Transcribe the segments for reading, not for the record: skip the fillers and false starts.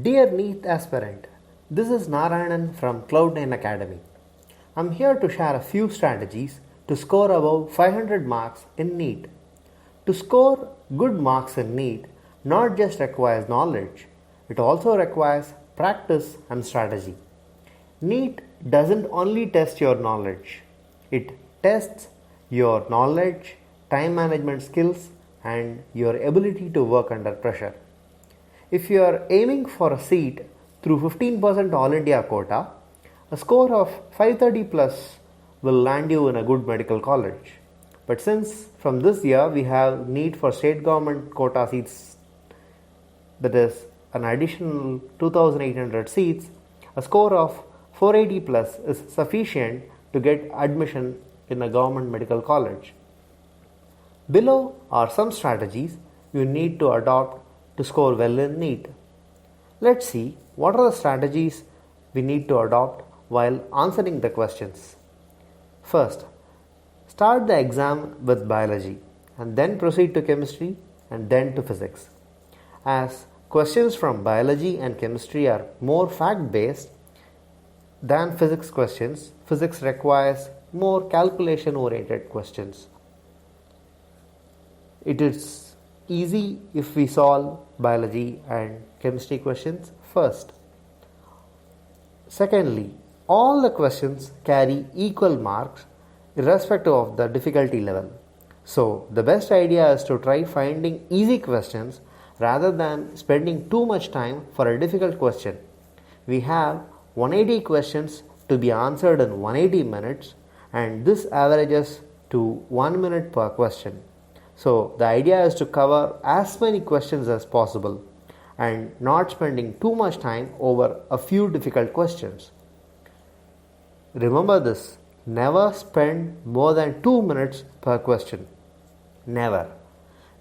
Dear Neet aspirant, this is Narayanan from Cloud9 Academy. I'm here to share a few strategies to score above 500 marks in Neet. To score good marks in Neet not just requires knowledge, it also requires practice and strategy. Neet doesn't only test your knowledge, it tests your knowledge, time management skills, and your ability to work under pressure. If you are aiming for a seat through 15% All India quota, a score of 530 plus will land you in a good medical college. But since from this year we have Neet for state government quota seats, that is an additional 2800 seats, a score of 480 plus is sufficient to get admission in a government medical college. Below are some strategies you need to adopt to score well in Neet. Let's see what are the strategies we need to adopt while answering the questions. First, start the exam with biology and then proceed to chemistry and then to physics. As questions from biology and chemistry are more fact-based than physics questions, physics requires more calculation-oriented questions. It is easy if we solve biology and chemistry questions first. Secondly, all the questions carry equal marks irrespective of the difficulty level. So, the best idea is to try finding easy questions rather than spending too much time for a difficult question. We have 180 questions to be answered in 180 minutes, and this averages to 1 minute per question. So the idea is to cover as many questions as possible and not spending too much time over a few difficult questions. Remember this, never spend more than 2 minutes per question. Never.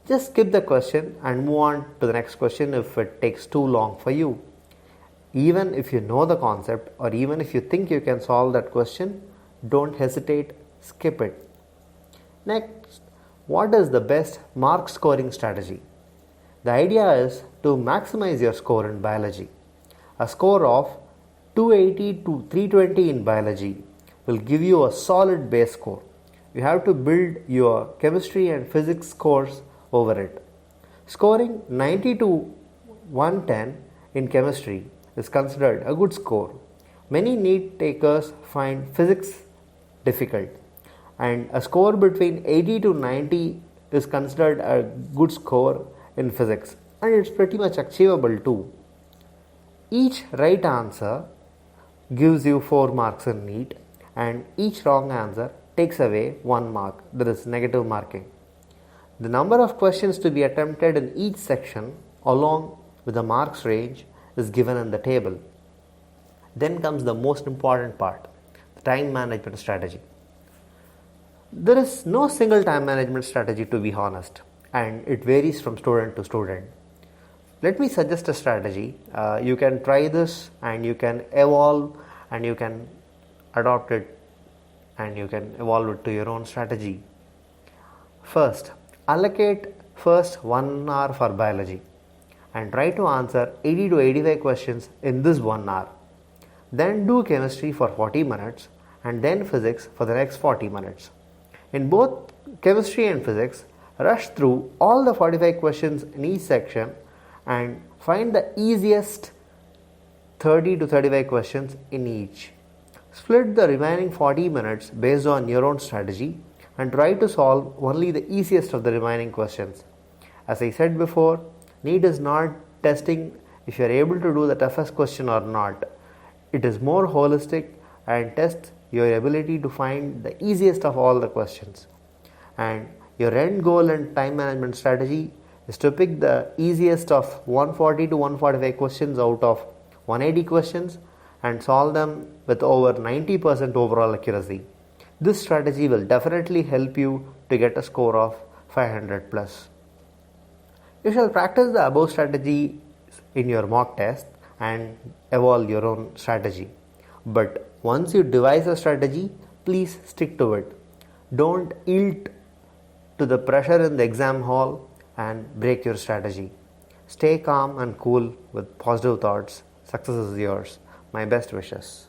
Just skip the question and move on to the next question if it takes too long for you. Even if you know the concept or even if you think you can solve that question, don't hesitate, skip it. Next, what is the best mark scoring strategy? The idea is to maximize your score in biology. A score of 280 to 320 in biology will give you a solid base score. You have to build your chemistry and physics scores over it. Scoring 90 to 110 in chemistry is considered a good score. Many NEET takers find physics difficult, and a score between 80 to 90 is considered a good score in physics, and it's pretty much achievable too. Each right answer gives you 4 marks in NEET, and each wrong answer takes away 1 mark, that is negative marking. The number of questions to be attempted in each section along with the marks range is given in the table. Then comes the most important part, the time management strategy. There is no single time management strategy, to be honest, and it varies from student to student. Let me suggest a strategy. You can try this and you can evolve and you can adopt it and you can evolve it to your own strategy. First, allocate first 1 hour for biology and try to answer 80 to 85 questions in this 1 hour. Then do chemistry for 40 minutes and then physics for the next 40 minutes. In both chemistry and physics, rush through all the 45 questions in each section and find the easiest 30 to 35 questions in each. Split the remaining 40 minutes based on your own strategy and try to solve only the easiest of the remaining questions. As I said before, NEET is not testing if you are able to do the toughest question or not. It is more holistic and tests your ability to find the easiest of all the questions. And your end goal and time management strategy is to pick the easiest of 140 to 145 questions out of 180 questions and solve them with over 90% overall accuracy. This strategy will definitely help you to get a score of 500 plus. You shall practice the above strategy in your mock test and evolve your own strategy. But once you devise a strategy, please stick to it. Don't yield to the pressure in the exam hall and break your strategy. Stay calm and cool with positive thoughts. Success is yours. My best wishes.